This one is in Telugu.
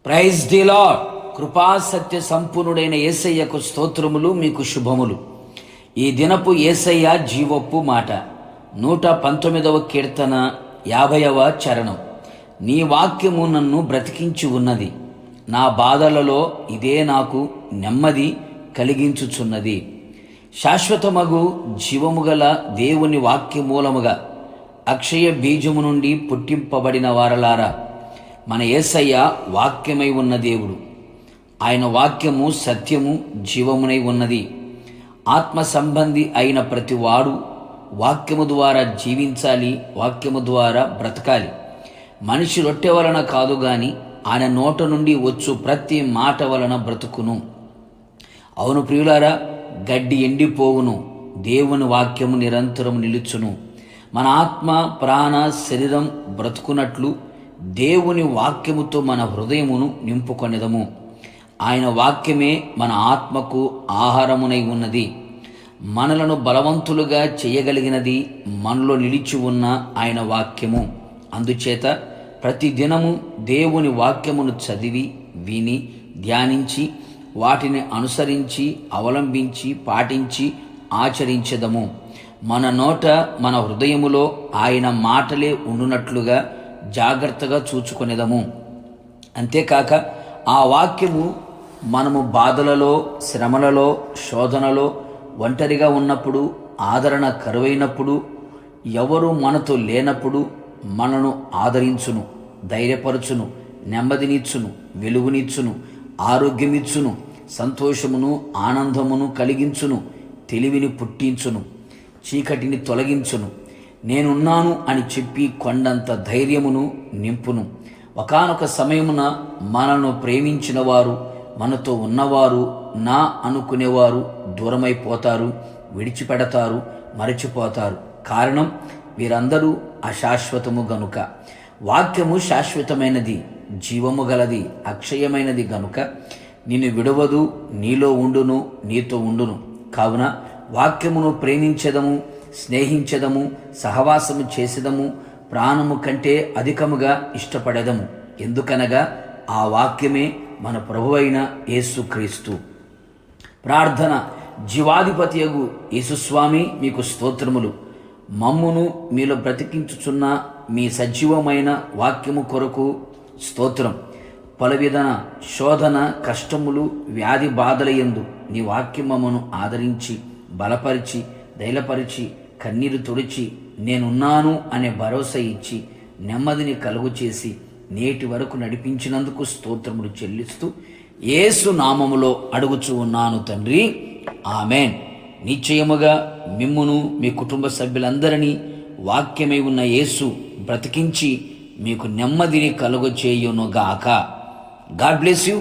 Praise the lord. కృపా సత్య సంపూర్ణుడైన యేసయ్యకు స్తోత్రములు, మీకు శుభములు. ఈ దినపు యేసయ్య జీవపు మాట 119వ కీర్తన 50వ చరణం. నీ వాక్యము నన్ను బ్రతికించి ఉన్నది, నా బాధలలో ఇదే నాకు నెమ్మది కలిగించుచున్నది. శాశ్వతమగు జీవము గల దేవుని వాక్యమూలముగా అక్షయ బీజము నుండి పుట్టింపబడిన వారలారా, మన యేసయ్య వాక్యమై ఉన్న దేవుడు. ఆయన వాక్యము సత్యము జీవమునై ఉన్నది. ఆత్మ సంబంధి అయిన ప్రతివాడు వాక్యము ద్వారా జీవించాలి, వాక్యము ద్వారా బ్రతకాలి. మనిషి రొట్టె వలన కాదు గాని ఆయన నోట నుండి వచ్చు ప్రతి మాట వలన బ్రతుకును. అవును ప్రియులారా, గడ్డి ఎండిపోవును, దేవుని వాక్యము నిరంతరం నిలుచును. మన ఆత్మ ప్రాణ శరీరం బ్రతుకున్నట్లు దేవుని వాక్యముతో మన హృదయమును నింపుకొనెదము. ఆయన వాక్యమే మన ఆత్మకు ఆహారమునై ఉన్నది. మనలను బలవంతులుగా చేయగలిగినది మనలో నిలిచి ఉన్న ఆయన వాక్యము. అందుచేత ప్రతిదినము దేవుని వాక్యమును చదివి విని ధ్యానించి వాటిని అనుసరించి అవలంబించి పాటించి ఆచరించెదము. మన నోట మన హృదయములో ఆయన మాటలే ఉండునట్లుగా జాగ్రత్తగా చూచుకొనేదము. అంతేకాక ఆ వాక్యము మనము బాధలలో, శ్రమలలో, శోధనలో, ఒంటరిగా ఉన్నప్పుడు, ఆదరణ కరువైనప్పుడు, ఎవరు మనతో లేనప్పుడు మనను ఆదరించును, ధైర్యపరచును, నెమ్మదినిచ్చును, వెలుగునిచ్చును, ఆరోగ్యమిచ్చును, సంతోషమును ఆనందమును కలిగించును, తెలివిని పుట్టించును, చీకటిని తొలగించును, నేనున్నాను అని చెప్పి కొండంత ధైర్యమును నింపును. ఒకానొక సమయమున మనను ప్రేమించిన వారు, మనతో ఉన్నవారు, నా అనుకునేవారు దూరమైపోతారు, విడిచిపెడతారు, మరచిపోతారు. కారణం వీరందరూ అశాశ్వతము గనుక. వాక్యము శాశ్వతమైనది, జీవము గలది, అక్షయమైనది గనుక నిన్ను విడవదు, నీలో ఉండును, నీతో ఉండును. కావున వాక్యమును ప్రేమించెదము, స్నేహించెదము, సహవాసము చేసేదము, ప్రాణము కంటే అధికముగా ఇష్టపడెదము. ఎందుకనగా ఆ వాక్యమే మన ప్రభువైన యేసుక్రీస్తు. ప్రార్థన. జీవాధిపతియగు యేసుస్వామి, మీకు స్తోత్రములు. మమ్మును మీలో బ్రతికించుచున్న మీ సజీవమైన వాక్యము కొరకు స్తోత్రం. పలువిధన శోధన, కష్టములు, వ్యాధి బాధలయందు నీ వాక్యం మమ్మను ఆదరించి, బలపరిచి, ధైర్యపరిచి, కన్నీరు తుడిచి, నేనున్నాను అనే భరోసా ఇచ్చి, నెమ్మదిని కలుగు చేసి నేటి వరకు నడిపించినందుకు స్తోత్రములు చెల్లిస్తూ యేసు నామములో అడుగుచూ ఉన్నాను తండ్రి, ఆమెన్. నిశ్చయముగా మిమ్మును మీ కుటుంబ సభ్యులందరినీ వాక్యమై ఉన్న యేసు బ్రతికించి మీకు నెమ్మదిని కలుగ చేయునుగాక. God bless you.